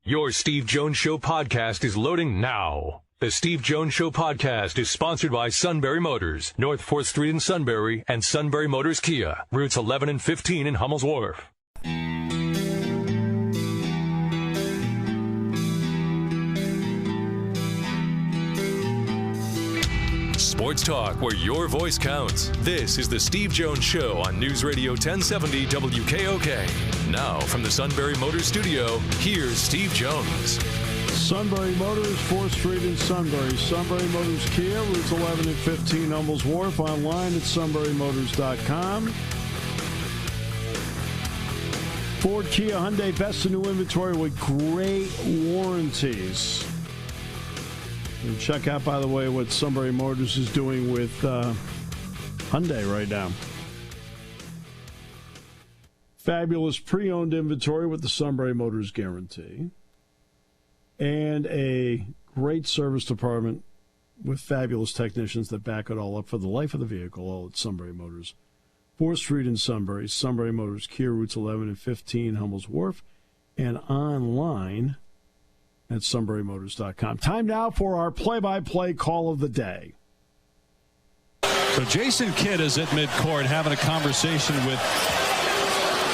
Your Steve Jones Show podcast is loading now. The Steve Jones Show podcast is sponsored by Sunbury Motors, North 4th Street in Sunbury, and Sunbury Motors Kia, routes 11 and 15 in Hummel's Wharf. Sports talk where your voice counts. This is the Steve Jones Show on News Radio 1070 WKOK. Now from the Sunbury Motors studio, here's Steve Jones. Sunbury Motors, 4th Street in Sunbury. Sunbury Motors Kia, routes 11 and 15, Hummel's Wharf. Online at sunburymotors.com. Ford, Kia, Hyundai, best in new inventory with great warranties. And check out, by the way, what Sunbury Motors is doing with Hyundai right now. Fabulous pre-owned inventory with the Sunbury Motors guarantee. And a great service department with fabulous technicians that back it all up for the life of the vehicle, all at Sunbury Motors. 4th Street in Sunbury, Sunbury Motors Kia, routes 11 and 15, Hummel's Wharf, and online at sunburymotors.com. Time now for our play-by-play call of the day. So Jason Kidd is at midcourt having a conversation with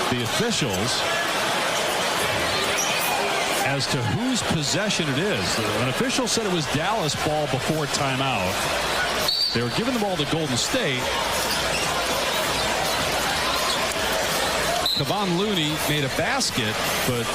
the officials as to whose possession it is. An official said it was Dallas ball before timeout. They were giving the ball to Golden State. Kevon Looney made a basket, but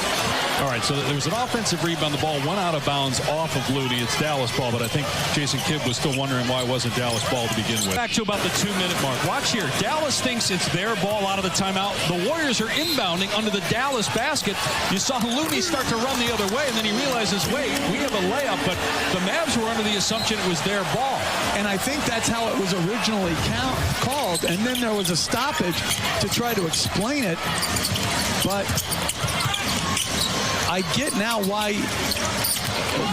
all right, so there was an offensive rebound. The ball went out of bounds off of Looney. It's Dallas ball, but I think Jason Kidd was still wondering why it wasn't Dallas ball to begin with. Back to about the 2-minute mark. Watch here. Dallas thinks it's their ball out of the timeout. The Warriors are inbounding under the Dallas basket. You saw Looney start to run the other way, and then he realizes, wait, we have a layup, but the Mavs were under the assumption it was their ball. And I think that's how it was originally called, and then there was a stoppage to try to explain it. But I get now why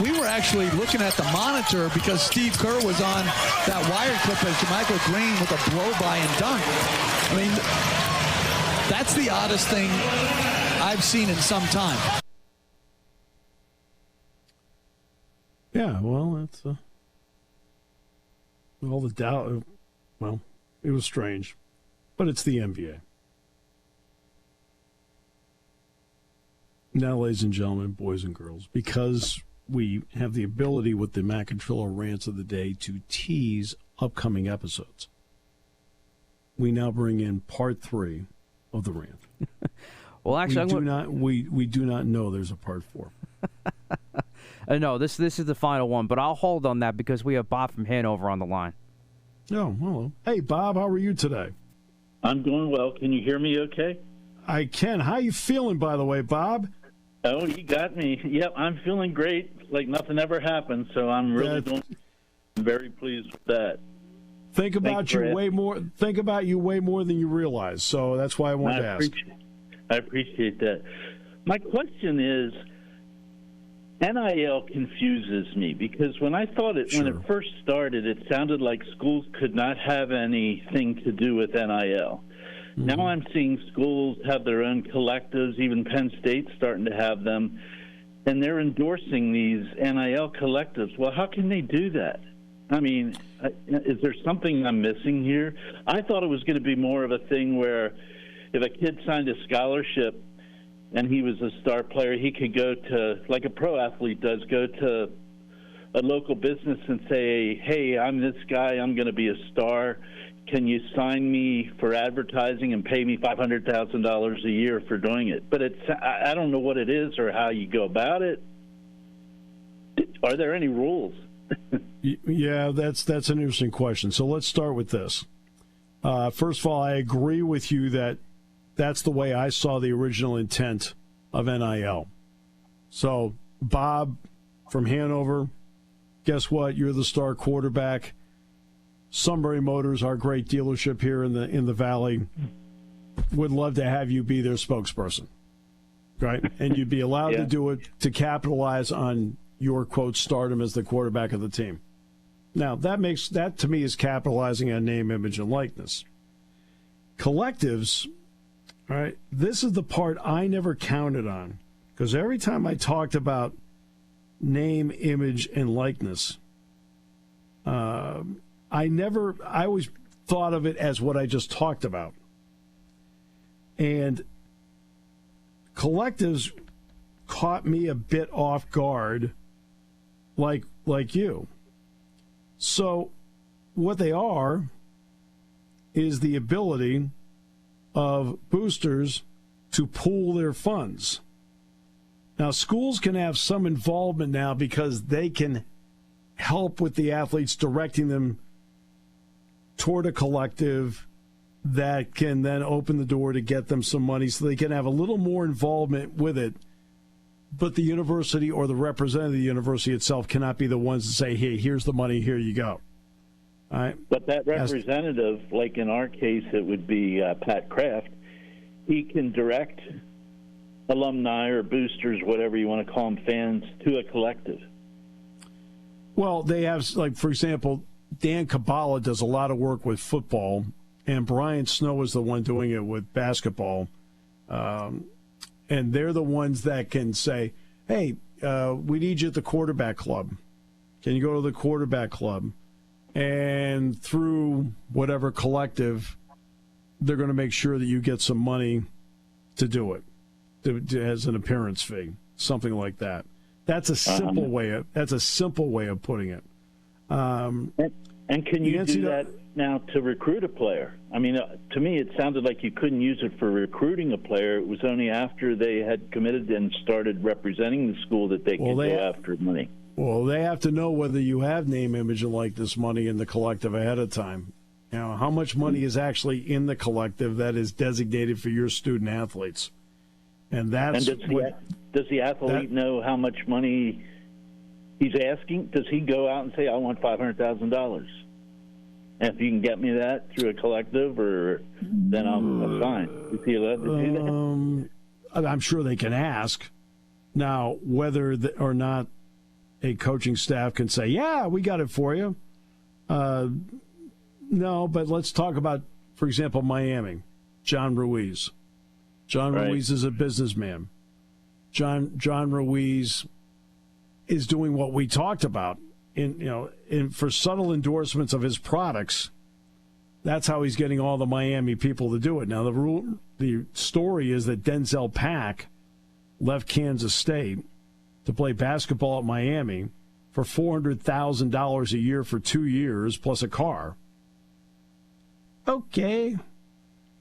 we were actually looking at the monitor because Steve Kerr was on that wire clip as Michael Green with a blow-by and dunk. I mean, that's the oddest thing I've seen in some time. Yeah, well, that's all the doubt. Well, it was strange, but it's the NBA. Now, ladies and gentlemen, boys and girls, because we have the ability with the Mac and Trilla rants of the day to tease upcoming episodes, we now bring in part 3 of the rant. Well, actually, we do not know there's a part 4. No, this is the final one, but I'll hold on that because we have Bob from Hanover on the line. Oh, hello. Hey, Bob, how are you today? I'm doing well. Can you hear me okay? I can. How you feeling, by the way, Bob? Oh, you got me. Yep, I'm feeling great, like nothing ever happened, so I'm very pleased with that. Think about you way more than you realize, so that's why I wanted to ask. I appreciate that. My question is, NIL confuses me because when I thought when it first started, it sounded like schools could not have anything to do with NIL. Mm-hmm. Now I'm seeing schools have their own collectives, even Penn State's starting to have them, and they're endorsing these NIL collectives. Well, how can they do that? I mean, is there something I'm missing here? I thought it was going to be more of a thing where if a kid signed a scholarship and he was a star player, he could go to, like a pro athlete does, go to a local business and say, hey, I'm this guy, I'm going to be a star. Can you sign me for advertising and pay me $500,000 a year for doing it? But I don't know what it is or how you go about it. Are there any rules? Yeah, that's an interesting question. So let's start with this. First of all, I agree with you that that's the way I saw the original intent of NIL. So, Bob from Hanover, guess what? You're the star quarterback. Sunbury Motors, our great dealership here in the Valley, would love to have you be their spokesperson, right? And you'd be allowed to do it to capitalize on your, quote, stardom as the quarterback of the team. Now, that to me is capitalizing on name, image, and likeness. Collectives, all right, this is the part I never counted on Because every time I talked about name, image, and likeness, I always thought of it as what I just talked about. And collectives caught me a bit off guard, like you. So what they are is the ability of boosters to pool their funds. Now, schools can have some involvement now because they can help with the athletes, directing them toward a collective that can then open the door to get them some money so they can have a little more involvement with it. But the university or the representative of the university itself cannot be the ones to say, hey, here's the money, here you go. All right? But that representative, like in our case, it would be Pat Kraft, he can direct alumni or boosters, whatever you want to call them, fans, to a collective. Well, they have, like, for example, Dan Kabbalah does a lot of work with football, and Brian Snow is the one doing it with basketball. And they're the ones that can say, hey, we need you at the quarterback club. Can you go to the quarterback club? And through whatever collective, they're going to make sure that you get some money to do it as an appearance fee, something like that. That's a simple way of putting it. And can you do that now to recruit a player? I mean, to me, it sounded like you couldn't use it for recruiting a player. It was only after they had committed and started representing the school that they could go after money. Well, they have to know whether you have name, image, and likeness money in the collective ahead of time. You know, how much money is actually in the collective that is designated for your student athletes? And that's does the athlete know how much money he's asking? Does he go out and say, I want $500,000? And if you can get me that through a collective, then I'm fine. Is he allowed to do that? I'm sure they can ask. Now, whether or not a coaching staff can say, yeah, we got it for you. No, but let's talk about, for example, Miami, John Ruiz. John Ruiz is a businessman. John Ruiz is doing what we talked about for subtle endorsements of his products. That's how he's getting all the Miami people to do it. Now, the story is that Denzel Pack left Kansas State to play basketball at Miami for $400,000 a year for 2 years plus a car. Okay.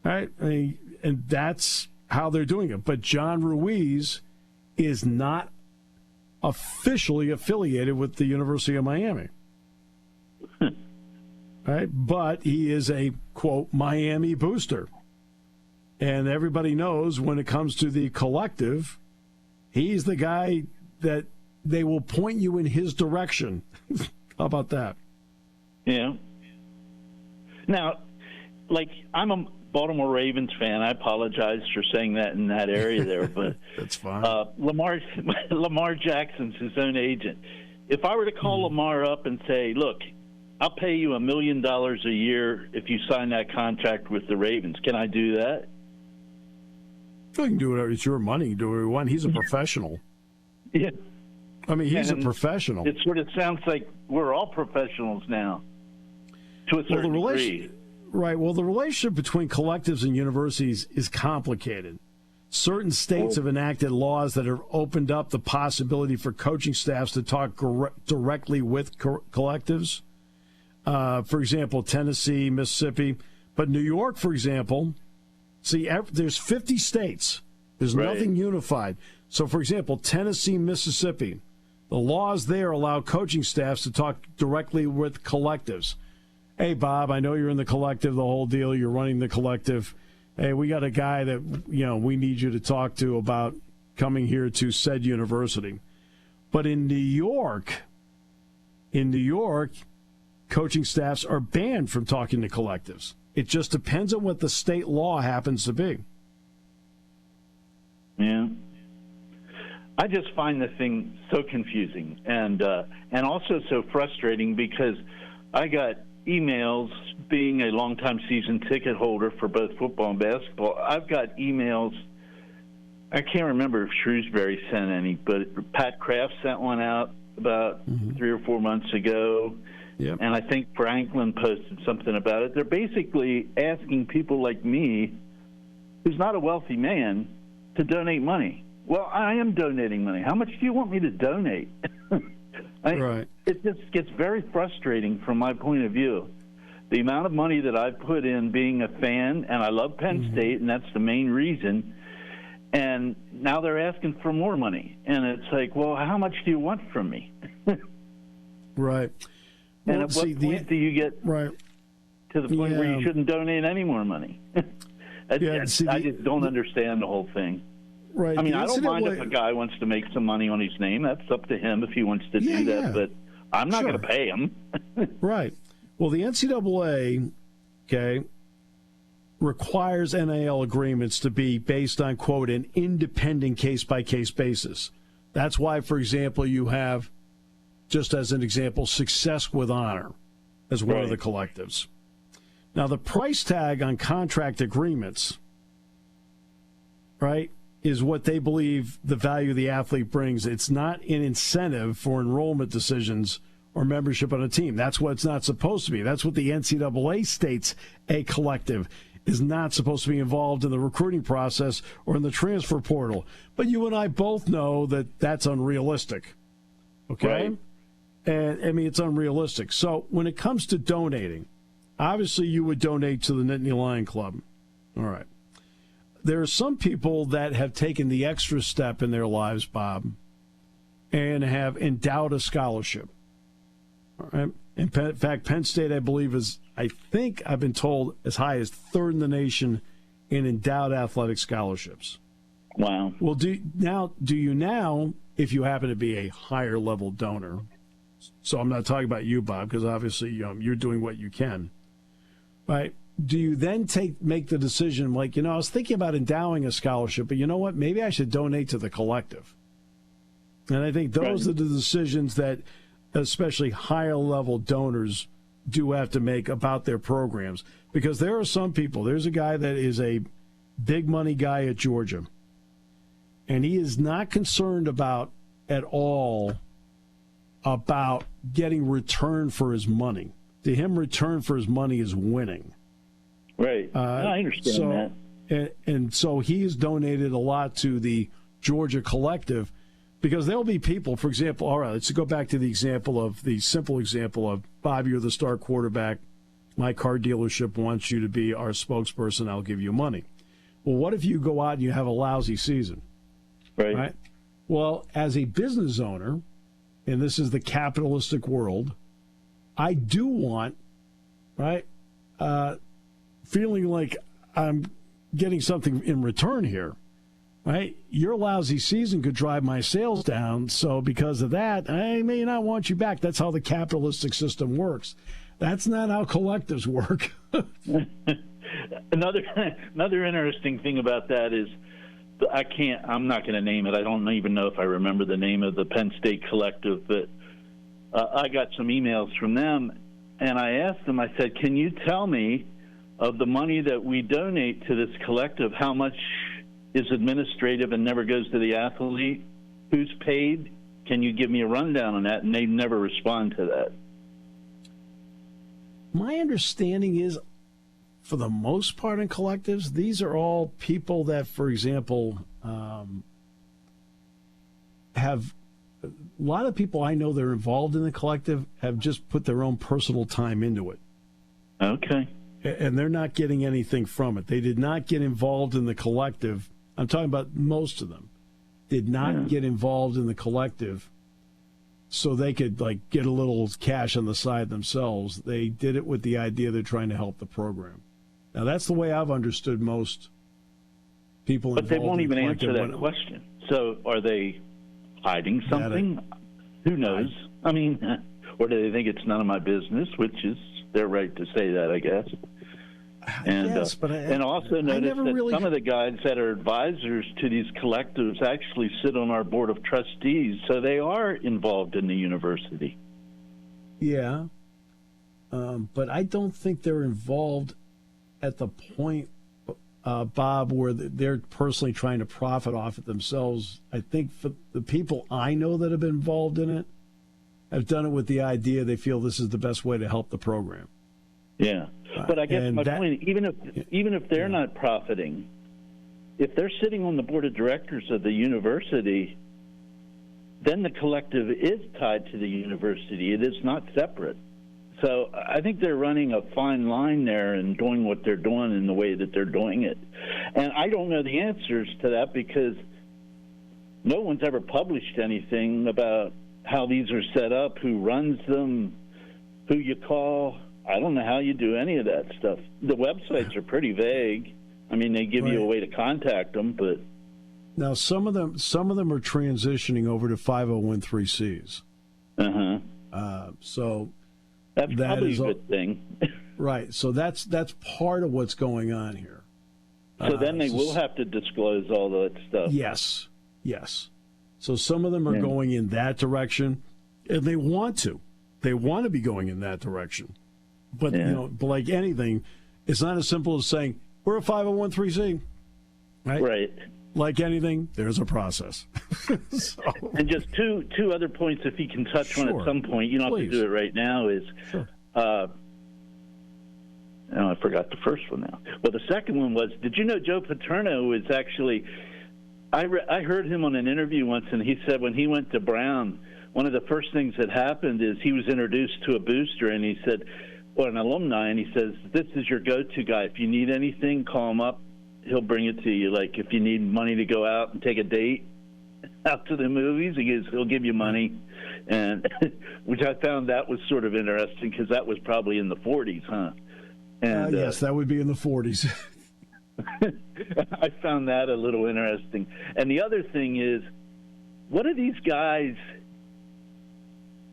All right. And that's how they're doing it. But John Ruiz is not officially affiliated with the University of Miami. Right? But he is a, quote, Miami booster. And everybody knows when it comes to the collective, he's the guy that they will point you in his direction. How about that? Yeah. Now, I'm a Baltimore Ravens fan. I apologize for saying that in that area there, but that's fine. Lamar Jackson's his own agent. If I were to call Lamar up and say, look, I'll pay you $1 million a year if you sign that contract with the Ravens, can I do that? You can do whatever. It's your money. You do whatever you want. He's a professional. Yeah. I mean, he's a professional. It sort of sounds like we're all professionals now, to a certain degree. Right. Well, the relationship between collectives and universities is complicated. Certain states have enacted laws that have opened up the possibility for coaching staffs to talk directly with collectives. For example, Tennessee, Mississippi. But New York, for example, there's 50 states. There's nothing unified. So, for example, Tennessee, Mississippi, the laws there allow coaching staffs to talk directly with collectives. Hey, Bob, I know you're in the collective, the whole deal. You're running the collective. Hey, we got a guy that, we need you to talk to about coming here to said university. But in New York, coaching staffs are banned from talking to collectives. It just depends on what the state law happens to be. Yeah. I just find the thing so confusing and also so frustrating because I got emails, being a longtime season ticket holder for both football and basketball, I've got emails I can't remember if Shrewsbury sent any, but Pat Kraft sent one out about 3 or 4 months ago. Yep. And I think Franklin posted something about it. They're basically asking people like me, who's not a wealthy man, to donate money. Well, I am donating money. How much do you want me to donate? Right. It just gets very frustrating from my point of view. The amount of money that I've put in being a fan, and I love Penn State, and that's the main reason, and now they're asking for more money. And it's like, well, how much do you want from me? Right. And Well, at what point do you get to the point where you shouldn't donate any more money? I just don't understand the whole thing. Right. I mean, I don't mind if a guy wants to make some money on his name. That's up to him if he wants to do that. But I'm not going to pay him. Right. Well, the NCAA, requires NIL agreements to be based on, quote, an independent case-by-case basis. That's why, for example, you have, just as an example, Success with Honor as one of the collectives. Now, the price tag on contract agreements, right, is what they believe the value the athlete brings. It's not an incentive for enrollment decisions or membership on a team. That's what it's not supposed to be. That's what the NCAA states a collective is not supposed to be involved in the recruiting process or in the transfer portal. But you and I both know that that's unrealistic. Okay? Right. And, I mean, it's unrealistic. So when it comes to donating, obviously you would donate to the Nittany Lion Club. All right. There are some people that have taken the extra step in their lives, Bob, and have endowed a scholarship. All right. In fact, Penn State, I believe, is, I think I've been told, as high as third in the nation in endowed athletic scholarships. Wow. Well, do you now, if you happen to be a higher level donor, so I'm not talking about you, Bob, because obviously you're doing what you can, right? Do you then make the decision, like, I was thinking about endowing a scholarship, but you know what? Maybe I should donate to the collective. And I think those are the decisions that especially higher level donors do have to make about their programs. Because there are some people, there's a guy that is a big money guy at Georgia, and he is not concerned at all about getting return for his money. To him, return for his money is winning. Right. I understand that. And so he's donated a lot to the Georgia collective, because there'll be people, for example, all right, let's go back to the simple example of, Bob, you're the star quarterback. My car dealership wants you to be our spokesperson. I'll give you money. Well, what if you go out and you have a lousy season? Right? Well, as a business owner, and this is the capitalistic world, I do want, feeling like I'm getting something in return here, right? Your lousy season could drive my sales down, so because of that, I may not want you back. That's how the capitalistic system works. That's not how collectives work. Another interesting thing about that is, I'm not going to name it. I don't even know if I remember the name of the Penn State collective, but I got some emails from them, and I asked them, I said, can you tell me, of the money that we donate to this collective, how much is administrative and never goes to the athlete? Who's paid? Can you give me a rundown on that? And they never respond to that. My understanding is, for the most part in collectives, these are all people that, for example, have a lot of people I know that are involved in the collective have just put their own personal time into it. Okay. And they're not getting anything from it. They did not get involved in the collective. I'm talking about most of them did not get involved in the collective so they could get a little cash on the side themselves. They did it with the idea they're trying to help the program. Now, that's the way I've understood most people involved. But they won't even answer that question. So are they hiding something? Who knows? I mean, or do they think it's none of my business, which is their right to say that, I guess. And, yes, but and also notice that some of the guys that are advisors to these collectives actually sit on our board of trustees, so they are involved in the university. Yeah, but I don't think they're involved at the point Bob, where they're personally trying to profit off it themselves. I think for the people I know that have been involved in it have done it with the idea they feel this is the best way to help the program. Yeah, but I guess my point, even if they're not profiting, if they're sitting on the board of directors of the university, then the collective is tied to the university. It is not separate. So I think they're running a fine line there and doing what they're doing in the way that they're doing it. And I don't know the answers to that because no one's ever published anything about how these are set up, who runs them, who you call. I don't know how you do any of that stuff. The websites are pretty vague. I mean, they give you a way to contact them, but now some of them are transitioning over to 501(c)(3)s. So that's probably a good thing. Right. So that's part of what's going on here. So then they will have to disclose all that stuff. Yes. So some of them are going in that direction, and they want to. They want to be going in that direction. But but like anything, it's not as simple as saying we're a 501(c)(3), right? Right. Like anything, there's a process. And just two other points, if you can touch on at some point. You don't have to do it right now. I forgot the first one now. Well, the second one was, did you know Joe Paterno is actually? I heard him on an interview once, and he said when he went to Brown, one of the first things that happened is he was introduced to a booster, and he said, or an alumni, and he says, this is your go-to guy. If you need anything, call him up. He'll bring it to you. Like if you need money to go out and take a date out to the movies, he'll give you money. And which I found that was sort of interesting because that was probably in the 40s, huh? And, yes, that would be in the 40s. I found that a little interesting. And the other thing is, what are these guys,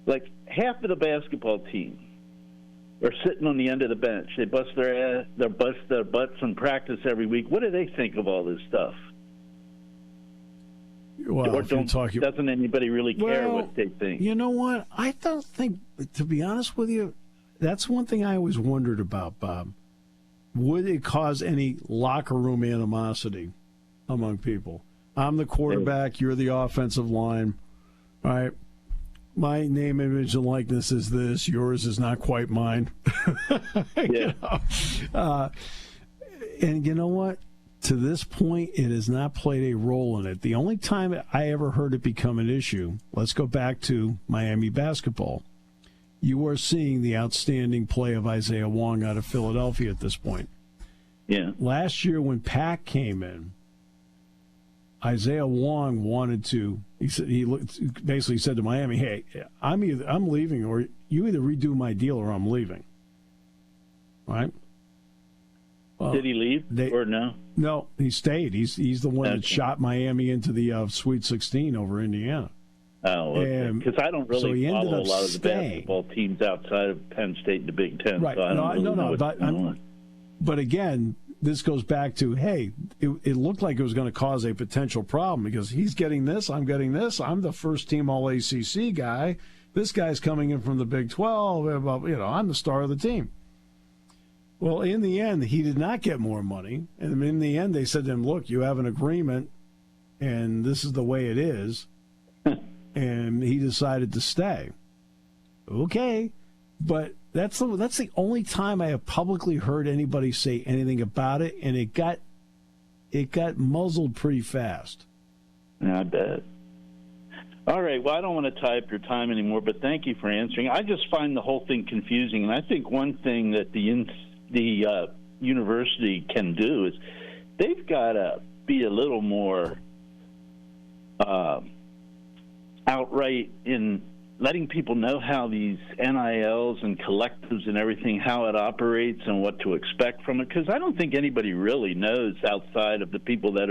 like half of the basketball team are sitting on the end of the bench. They bust their butts in practice every week. What do they think of all this stuff? Well, doesn't anybody really care what they think? You know what? I don't think, to be honest with you, that's one thing I always wondered about, Bob. Would it cause any locker room animosity among people? I'm the quarterback, you're the offensive line, all right? My name, image, and likeness is this. Yours is not quite mine. Yeah. And you know what? To this point, it has not played a role in it. The only time I ever heard it become an issue, let's go back to Miami basketball. You are seeing the outstanding play of Isaiah Wong out of Philadelphia at this point. Yeah. Last year when Pack came in, Isaiah Wong wanted to. He basically said to Miami, "Hey, I'm leaving, or you either redo my deal or I'm leaving." Right? Well, did he leave or no? No, he stayed. He's the one that shot Miami into the Sweet 16 over Indiana. Oh, okay. Because I don't really follow a lot of the basketball teams outside of Penn State and the Big Ten. Right? So I don't know what's going on. But again, this goes back to, hey, it looked like it was going to cause a potential problem because he's getting this, I'm getting this. I'm the first team All-ACC guy. This guy's coming in from the Big 12. I'm the star of the team. Well, in the end, he did not get more money. And in the end, they said to him, look, you have an agreement, and this is the way it is. And he decided to stay. Okay. But that's the only time I have publicly heard anybody say anything about it, and it got muzzled pretty fast. Yeah, I bet. All right. Well, I don't want to tie up your time anymore, but thank you for answering. I just find the whole thing confusing, and I think one thing that the university can do is they've got to be a little more outright in letting people know how these NILs and collectives and everything, how it operates and what to expect from it, because I don't think anybody really knows outside of the people that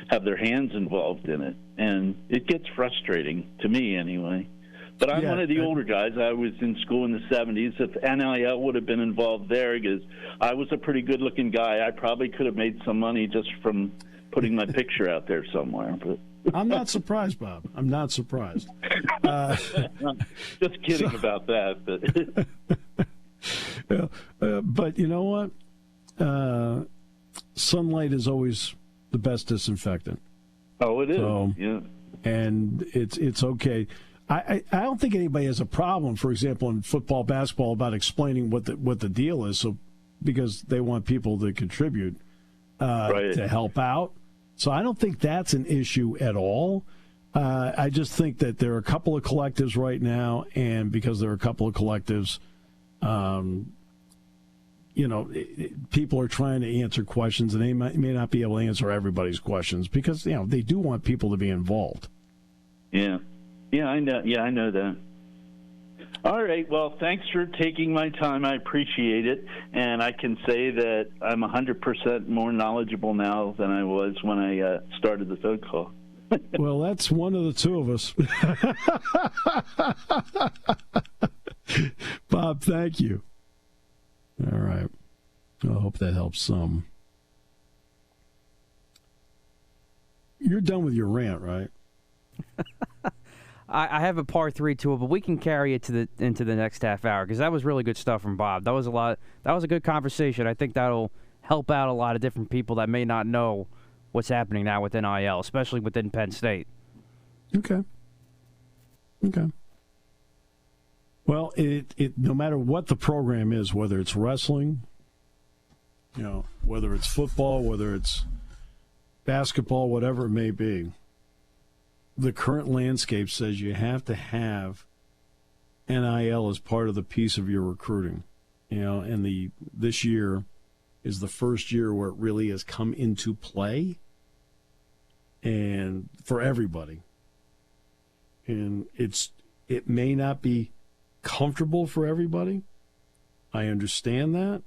have their hands involved in it, and it gets frustrating to me anyway. But I'm one of the older guys. I was in school in the 70s. If NIL would have been involved there, because I was a pretty good-looking guy, I probably could have made some money just from putting my picture out there somewhere. But I'm not surprised, Bob. I'm not surprised. Just kidding about that. But you know what? sunlight is always the best disinfectant. Oh, it is. So, yeah. And it's okay. I don't think anybody has a problem, for example, in football, basketball, about explaining what the deal is. So because they want people to contribute to help out. So I don't think that's an issue at all. I just think that there are a couple of collectives right now, and because there are a couple of collectives, people are trying to answer questions, and they may not be able to answer everybody's questions because they do want people to be involved. Yeah, I know. Yeah, I know that. All right. Well, thanks for taking my time. I appreciate it, and I can say that I'm 100% more knowledgeable now than I was when I started the phone call. Well, that's one of the two of us. Bob, thank you. All right. I hope that helps some. You're done with your rant, right? I have a part 3 to it, but we can carry it into the next half hour because that was really good stuff from Bob. That was a good conversation. I think that'll help out a lot of different people that may not know what's happening now with NIL, especially within Penn State. Okay. Well, it no matter what the program is, whether it's wrestling, whether it's football, whether it's basketball, whatever it may be, the current landscape says you have to have NIL as part of the piece of your recruiting. And this year is the first year where it really has come into play, and for everybody. And it may not be comfortable for everybody. I understand that.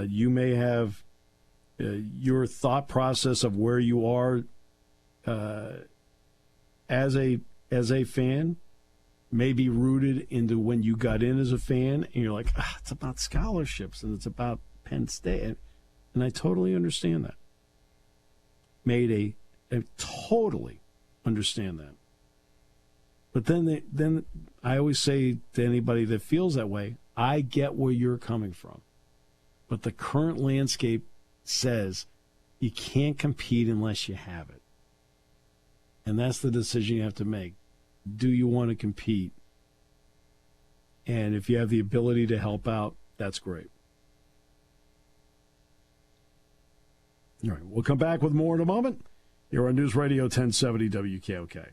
You may have your thought process of where you are as a fan may be rooted into when you got in as a fan, and you're like, it's about scholarships and it's about Penn State, and I totally understand that. I totally understand that. But then I always say to anybody that feels that way, I get where you're coming from. But the current landscape says you can't compete unless you have it. And that's the decision you have to make. Do you want to compete? And if you have the ability to help out, that's great. All right, we'll come back with more in a moment. You're on News Radio 1070 WKOK.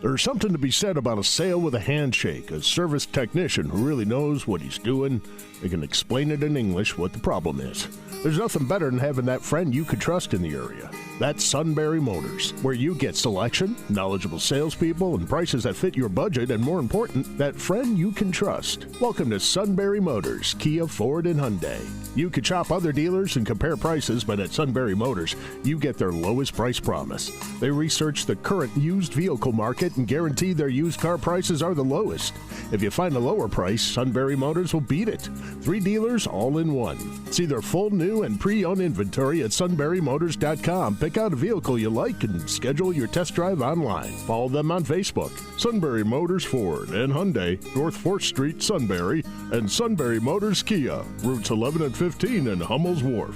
There's something to be said about a sale with a handshake, a service technician who really knows what he's doing. They can explain it in English what the problem is. There's nothing better than having that friend you could trust in the area. That's Sunbury Motors, where you get selection, knowledgeable salespeople, and prices that fit your budget, and more important, that friend you can trust. Welcome to Sunbury Motors, Kia, Ford, and Hyundai. You could shop other dealers and compare prices, but at Sunbury Motors, you get their lowest price promise. They research the current used vehicle market and guarantee their used car prices are the lowest. If you find a lower price, Sunbury Motors will beat it. 3 dealers all in one. See their full new and pre-owned inventory at sunburymotors.com. Pick out a vehicle you like and schedule your test drive online. Follow them on Facebook. Sunbury Motors Ford and Hyundai, North 4th Street, Sunbury, and Sunbury Motors Kia, routes 11 and 15 in Hummel's Wharf.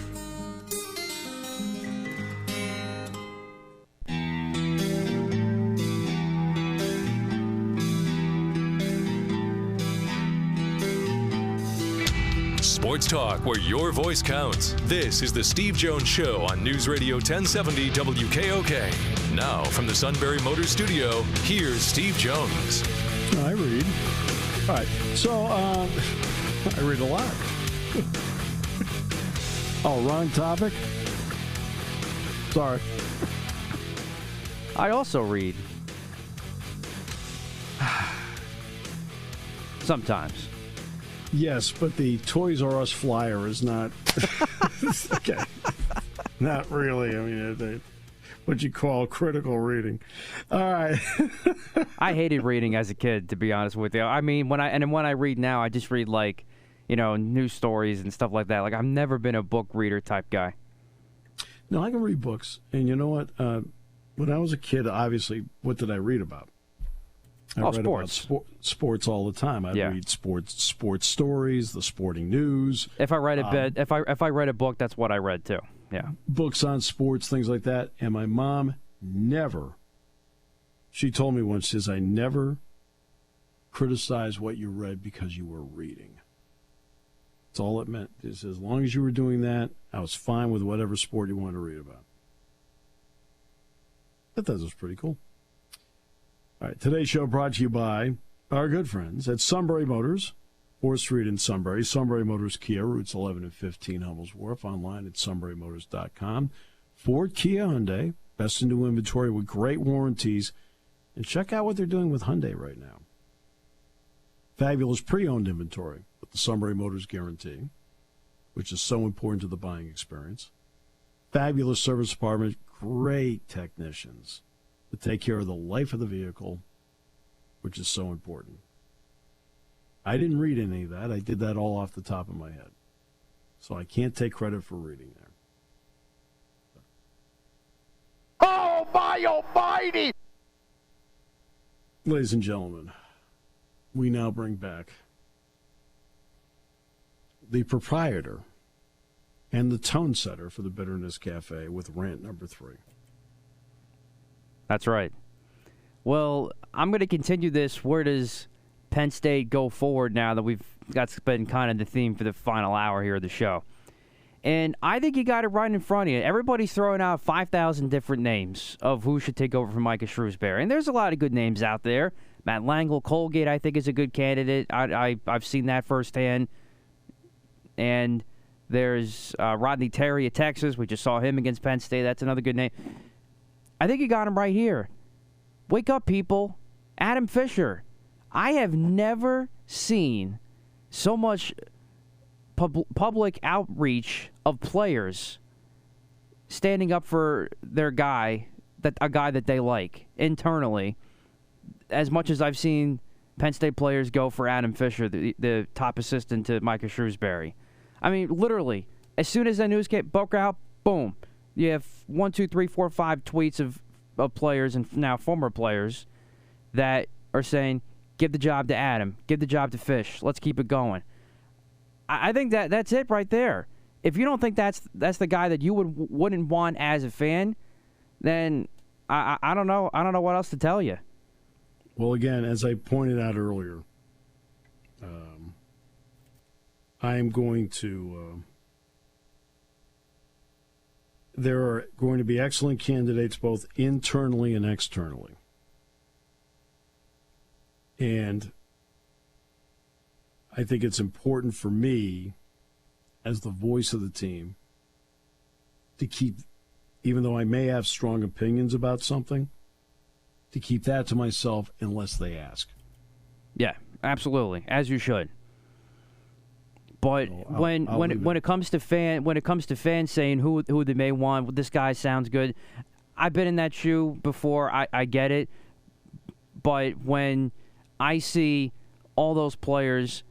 Sports talk where your voice counts. This is the Steve Jones Show on News Radio 1070 WKOK. Now from the Sunbury Motors Studio, here's Steve Jones. I read. All right. So, I read a lot. Oh, wrong topic? Sorry. I also read. Sometimes. Yes, but the Toys R Us flyer is not. Okay. Not really. I mean, what you call critical reading. All right. I hated reading as a kid, to be honest with you. I mean, when I read now, I just read news stories and stuff like that. Like, I've never been a book reader type guy. No, I can read books, and you know what? When I was a kid, obviously, what did I read about? I read sports. about sports all the time. I read sports stories, the sporting news. If I read if I read a book, that's what I read too. Yeah, books on sports, things like that. And my mom she told me once, says, I never criticize what you read because you were reading. That's all it meant. It says, as long as you were doing that, I was fine with whatever sport you wanted to read about. I thought that was pretty cool. All right, today's show brought to you by our good friends at Sunbury Motors, 4th Street in Sunbury. Sunbury Motors Kia, routes 11 and 15 Hummels Wharf, online at sunburymotors.com. Ford, Kia, Hyundai, best in new inventory with great warranties. And check out what they're doing with Hyundai right now. Fabulous pre-owned inventory with the Sunbury Motors Guarantee, which is so important to the buying experience. Fabulous service department, great technicians to take care of the life of the vehicle, which is so important. I didn't read any of that. I did that all off the top of my head. So I can't take credit for reading there. Oh, my almighty! Ladies and gentlemen, we now bring back the proprietor and the tone setter for the Bitterness Cafe with rant number 3. That's right. Well, I'm going to continue this. Where does Penn State go forward now that that's been kind of the theme for the final hour here of the show? And I think you got it right in front of you. Everybody's throwing out 5,000 different names of who should take over from Micah Shrewsbury. And there's a lot of good names out there. Matt Langle, Colgate, I think, is a good candidate. I've seen that firsthand. And there's Rodney Terry of Texas. We just saw him against Penn State. That's another good name. I think you got him right here. Wake up, people. Adam Fisher. I have never seen so much public outreach of players standing up for their guy, a guy that they like internally, as much as I've seen Penn State players go for Adam Fisher, the top assistant to Micah Shrewsbury. I mean, literally, as soon as that news broke out, boom, you have 1, 2, 3, 4, 5 tweets of players and now former players that are saying, give the job to Adam, give the job to Fish, let's keep it going. I think that's it right there. If you don't think that's the guy that you wouldn't want as a fan, then I don't know. I don't know what else to tell you. Well, again, as I pointed out earlier, I am going to. There are going to be excellent candidates both internally and externally, and I think it's important for me, as the voice of the team, to keep, even though I may have strong opinions about something, to keep that to myself unless they ask. Yeah, absolutely, as you should. But when it comes to fans saying who they may want, this guy sounds good, I've been in that shoe before. I get it, but when I see all those players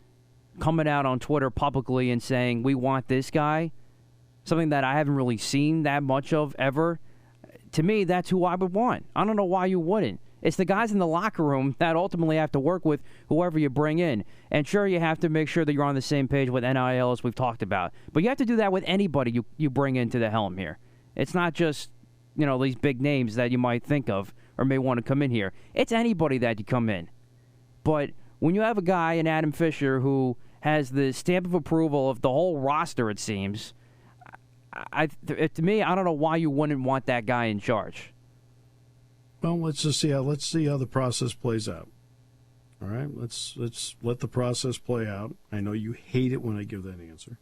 coming out on Twitter publicly and saying, we want this guy, something that I haven't really seen that much of ever, to me, that's who I would want. I don't know why you wouldn't. It's the guys in the locker room that ultimately have to work with whoever you bring in. And sure, you have to make sure that you're on the same page with NIL, as we've talked about. But you have to do that with anybody you bring into the helm here. It's not just, these big names that you might think of or may want to come in here. It's anybody that you come in. But when you have a guy in Adam Fisher who has the stamp of approval of the whole roster, it seems, to me, I don't know why you wouldn't want that guy in charge. Well, let's see how the process plays out. All right, let's let the process play out. I know you hate it when I give that answer.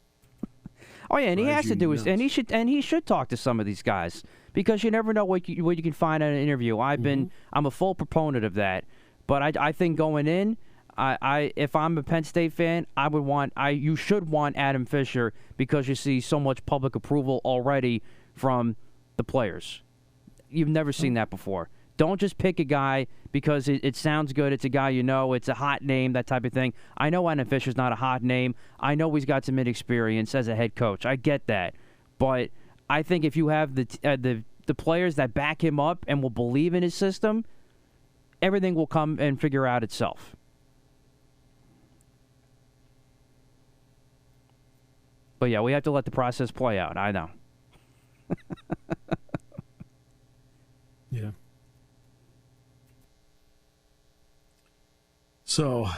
Oh yeah, and he has to do is, and he should talk to some of these guys, because you never know what you can find at an interview. I'm a full proponent of that, but I think going in, if I'm a Penn State fan, you should want Adam Fisher, because you see so much public approval already from the players. You've never seen that before. Don't just pick a guy because it sounds good. It's a guy it's a hot name, that type of thing. I know Adam Fisher's not a hot name. I know he's got some inexperience as a head coach. I get that. But I think if you have the players that back him up and will believe in his system, everything will come and figure out itself. But yeah, we have to let the process play out. I know. Yeah. So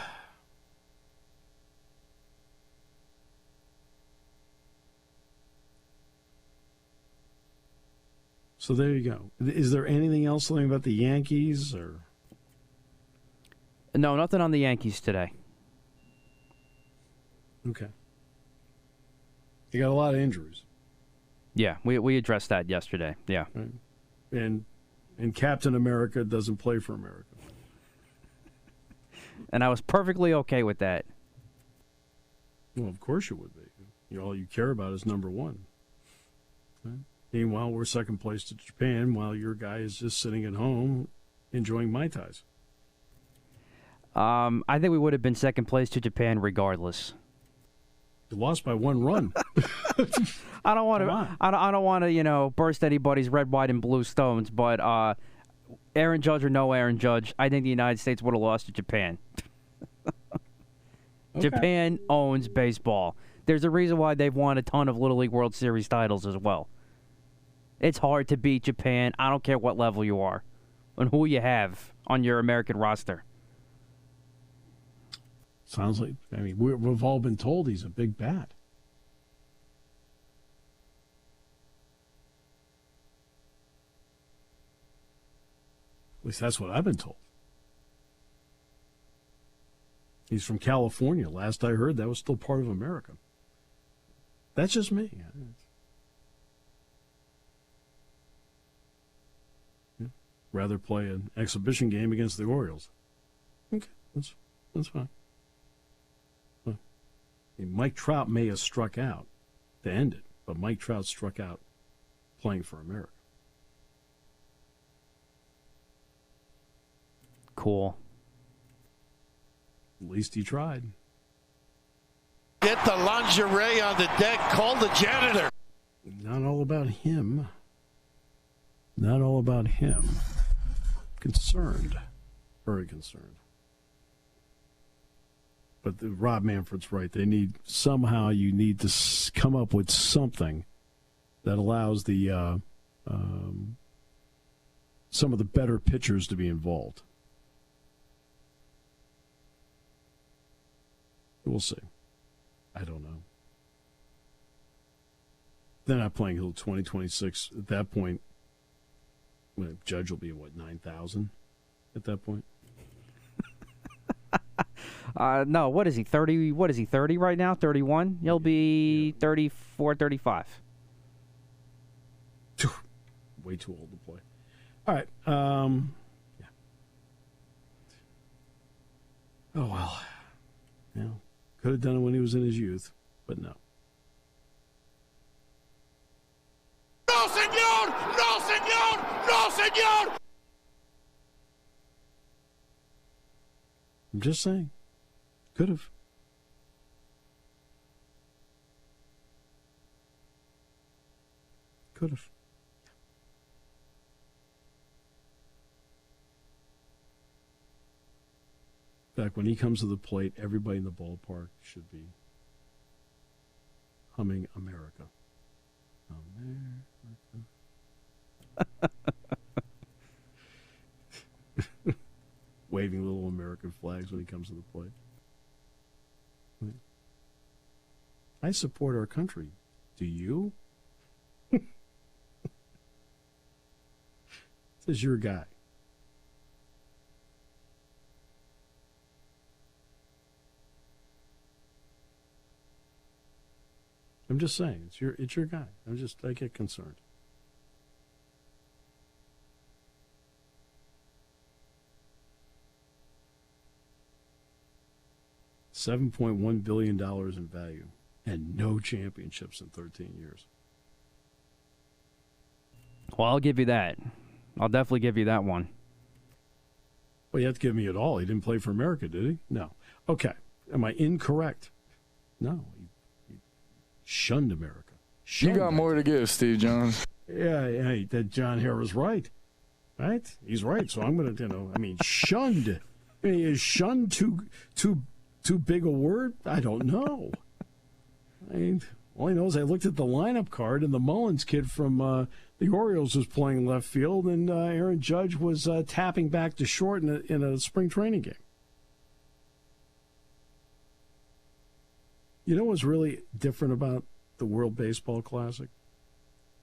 there you go. Is there anything else about the Yankees or? No, nothing on the Yankees today. Okay. You got a lot of injuries. Yeah, we addressed that yesterday. Yeah. Right. And Captain America doesn't play for America. And I was perfectly okay with that. Well, of course you would be. All you care about is number one. Right? Meanwhile, we're second place to Japan while your guy is just sitting at home enjoying Mai Tais. I think we would have been second place to Japan regardless. You lost by 1 run. I don't want to. I don't want to. Burst anybody's red, white, and blue stones. But Aaron Judge or no Aaron Judge, I think the United States would have lost to Japan. Okay. Japan owns baseball. There's a reason why they've won a ton of Little League World Series titles as well. It's hard to beat Japan. I don't care what level you are and who you have on your American roster. Sounds like, we've all been told he's a big bat. At least that's what I've been told. He's from California. Last I heard, that was still part of America. That's just me. Yeah. Rather play an exhibition game against the Orioles. Okay, that's fine. Mike Trout may have struck out to end it, but Mike Trout struck out playing for America. Cool. At least he tried. Get the lingerie on the deck. Call the janitor. Not all about him. Not all about him. Concerned. Very concerned. But Rob Manfred's right. You need to come up with something that allows the some of the better pitchers to be involved. We'll see. I don't know. They're not playing until 2026. At that point, Judge will be, 9,000 at that point? No, what is he, 30? What is he, 30 right now? 31? He'll be 34, 35. Way too old to play. All right. Yeah. Oh, well. Yeah. Could have done it when he was in his youth, but no. No, senor! No, senor! No, senor! I'm just saying. Could have. Could have. In fact, when he comes to the plate, everybody in the ballpark should be humming America. America. Waving little American flags when he comes to the plate. I support our country. Do you? This is your guy. I'm just saying, it's your guy. I get concerned. $7.1 billion in value and no championships in 13 years. Well, I'll give you that. I'll definitely give you that one. Well, you have to give me it all. He didn't play for America, did he? No. Okay. Am I incorrect? No. He shunned America. You got more to give, Steve Jones. Yeah, that John Hare was right. Right? He's right. So I'm going to, shunned. Is shunned too big a word? I don't know. All I know is I looked at the lineup card, and the Mullins kid from the Orioles was playing left field, and Aaron Judge was tapping back to short in a spring training game. You know what's really different about the World Baseball Classic?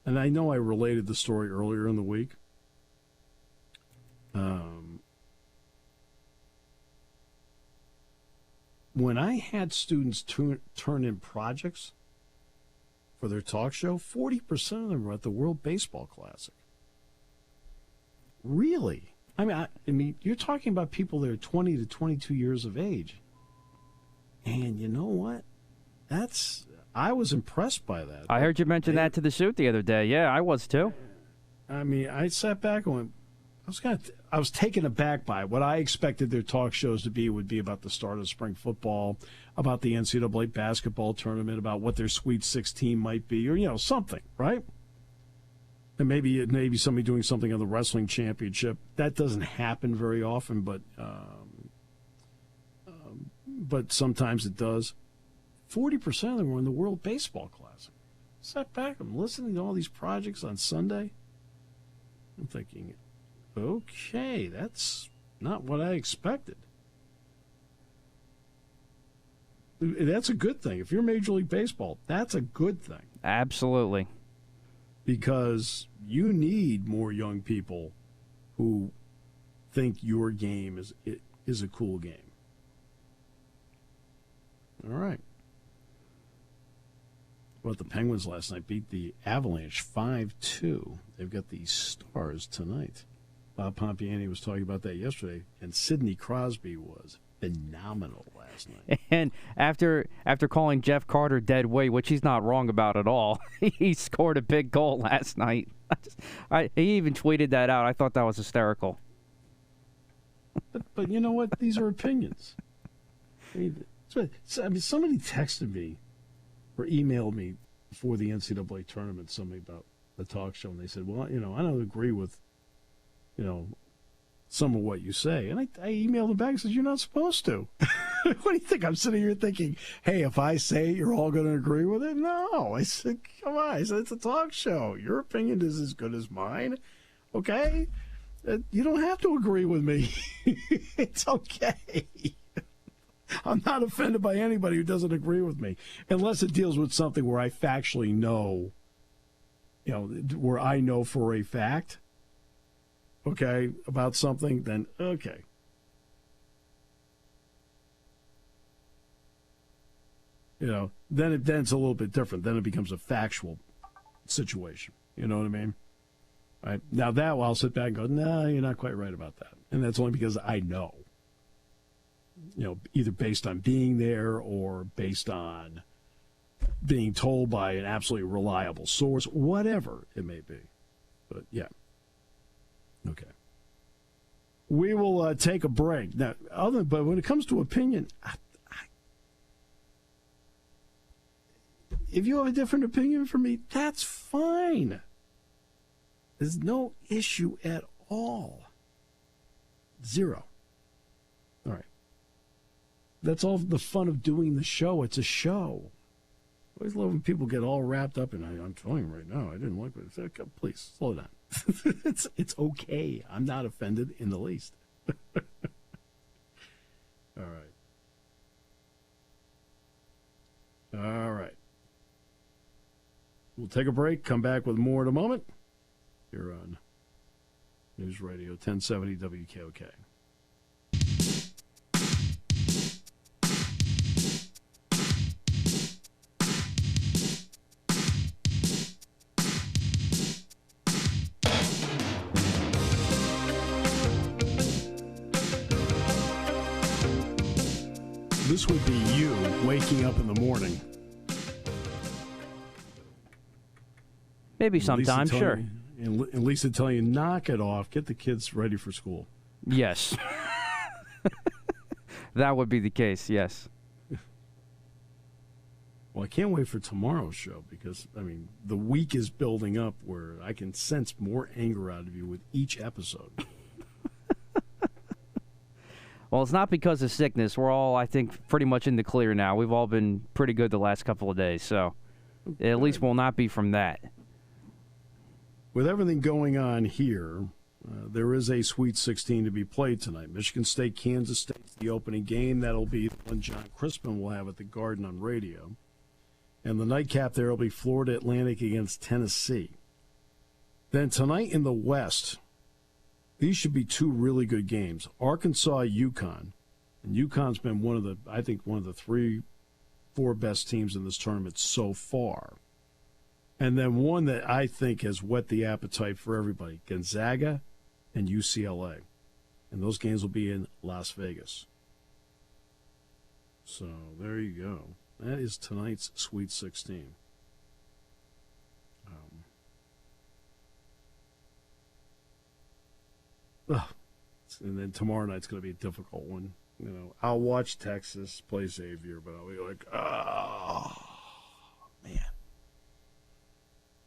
And I know I related the story earlier in the week. When I had students turn in projects for their talk show, 40% of them were at the World Baseball Classic. Really? I mean, you're talking about people that are 20 to 22 years of age. And you know what? I was impressed by that. I heard you mention that to the suit the other day. Yeah, I was too. I mean, I sat back and went, I was taken aback by it. What I expected their talk shows to be would be about the start of spring football, about the NCAA basketball tournament, about what their Sweet 16 might be, or, something, right? And maybe somebody doing something on the wrestling championship. That doesn't happen very often, but sometimes it does. 40% of them were in the World Baseball Classic. Sat back, I'm listening to all these projects on Sunday. I'm thinking, okay, that's not what I expected. That's a good thing. If you're Major League Baseball, that's a good thing. Absolutely. Because you need more young people who think your game is a cool game. All right. Well, the Penguins last night beat the Avalanche 5-2. They've got the Stars tonight. Bob Pompiani was talking about that yesterday, and Sidney Crosby was phenomenal last night. And after calling Jeff Carter dead weight, which he's not wrong about at all, he scored a big goal last night. He even tweeted that out. I thought that was hysterical. But you know what? These are opinions. Somebody texted me or emailed me before the NCAA tournament something about the talk show, and they said, well, I don't agree with, some of what you say. And I emailed them back and said, you're not supposed to. What do you think? I'm sitting here thinking, hey, if I say it, you're all going to agree with it? No. I said, come on. I said, it's a talk show. Your opinion is as good as mine. Okay? You don't have to agree with me. It's okay. I'm not offended by anybody who doesn't agree with me, unless it deals with something where I factually know, where I know for a fact, okay, about something, then okay. Then it's a little bit different. Then it becomes a factual situation. You know what I mean? Right? Now that I'll sit back and go, no, you're not quite right about that. And that's only because I know. Either based on being there or based on being told by an absolutely reliable source, whatever it may be. But, yeah. Okay. We will take a break. Now, but when it comes to opinion, if you have a different opinion from me, that's fine. There's no issue at all. Zero. All right. That's all the fun of doing the show. It's a show. I always love when people get all wrapped up in, I'm telling you right now, I didn't like it. Please, slow down. It's okay. I'm not offended in the least. All right. All right. We'll take a break, come back with more in a moment. Here on News Radio 1070 WKOK. This would be you waking up in the morning. Maybe sometime, sure. At least they tell you, knock it off, get the kids ready for school. Yes. That would be the case, yes. Well, I can't wait for tomorrow's show because, the week is building up where I can sense more anger out of you with each episode. Well, it's not because of sickness. We're all, I think, pretty much in the clear now. We've all been pretty good the last couple of days, so at least we'll not be from that. With everything going on here, there is a Sweet 16 to be played tonight. Michigan State, Kansas State's the opening game. That'll be the one John Crispin will have at the Garden on radio. And the nightcap there will be Florida Atlantic against Tennessee. Then tonight in the West, these should be two really good games. Arkansas, UConn. And UConn's been one of the 3-4 best teams in this tournament so far. And then one that I think has whet the appetite for everybody, Gonzaga and UCLA. And those games will be in Las Vegas. So there you go. That is tonight's Sweet 16. And then tomorrow night's going to be a difficult one. I'll watch Texas play Xavier, but I'll be like, oh, man.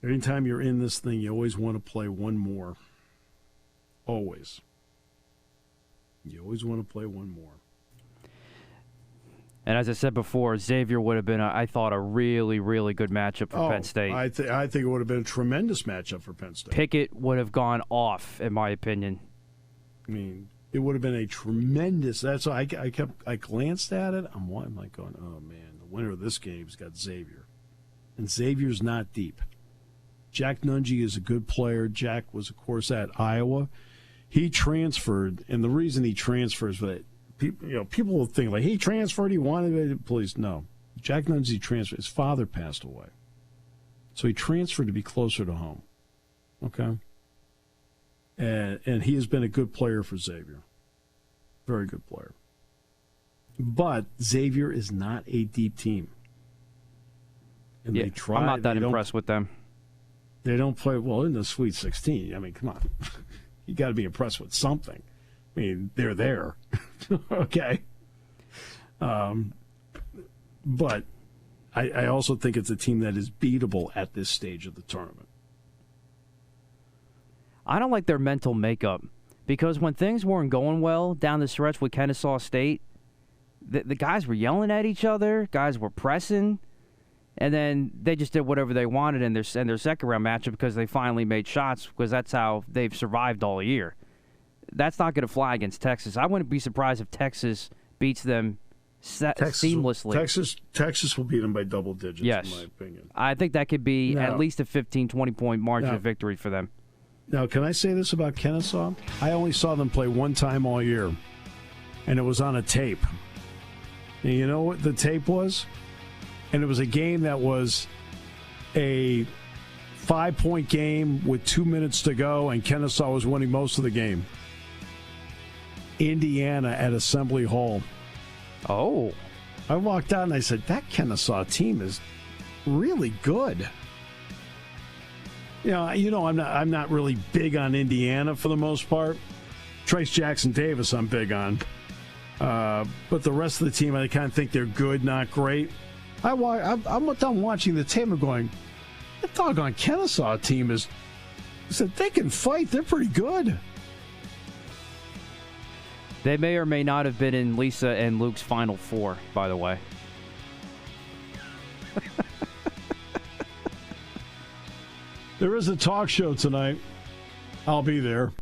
Anytime you're in this thing, you always want to play one more. Always. You always want to play one more. And as I said before, Xavier would have been, I thought, a really, really good matchup for Penn State. I think it would have been a tremendous matchup for Penn State. Pickett would have gone off, in my opinion. It would have been a tremendous. That's why I glanced at it. I'm like going, oh man, the winner of this game's got Xavier, and Xavier's not deep. Jack Nunge is a good player. Jack was, of course, at Iowa. He transferred, and the reason he transfers, but people will think like he transferred. He wanted it. Please, no. Jack Nunge transferred. His father passed away, so he transferred to be closer to home. Okay. And he has been a good player for Xavier. Very good player. But Xavier is not a deep team. And yeah, I'm not that impressed with them. They don't play well in the Sweet 16. Come on. You got to be impressed with something. They're there. Okay. But I also think it's a team that is beatable at this stage of the tournament. I don't like their mental makeup because when things weren't going well down the stretch with Kennesaw State, the guys were yelling at each other, guys were pressing, and then they just did whatever they wanted in their second-round matchup because they finally made shots because that's how they've survived all year. That's not going to fly against Texas. I wouldn't be surprised if Texas beats them seamlessly. Texas will beat them by double digits, yes, in my opinion. I think that could be at least a 15, 20-point margin of victory for them. Now, can I say this about Kennesaw? I only saw them play one time all year, and it was on a tape. And you know what the tape was? And it was a game that was a 5-point game with 2 minutes to go, and Kennesaw was winning most of the game. Indiana at Assembly Hall. Oh. I walked out and I said, that Kennesaw team is really good. I'm not really big on Indiana for the most part. Trace Jackson Davis I'm big on. But the rest of the team, I kind of think they're good, not great. I'm done watching the tape and going, that doggone Kennesaw team I said, they can fight. They're pretty good. They may or may not have been in Lisa and Luke's Final Four, by the way. There is a talk show tonight. I'll be there.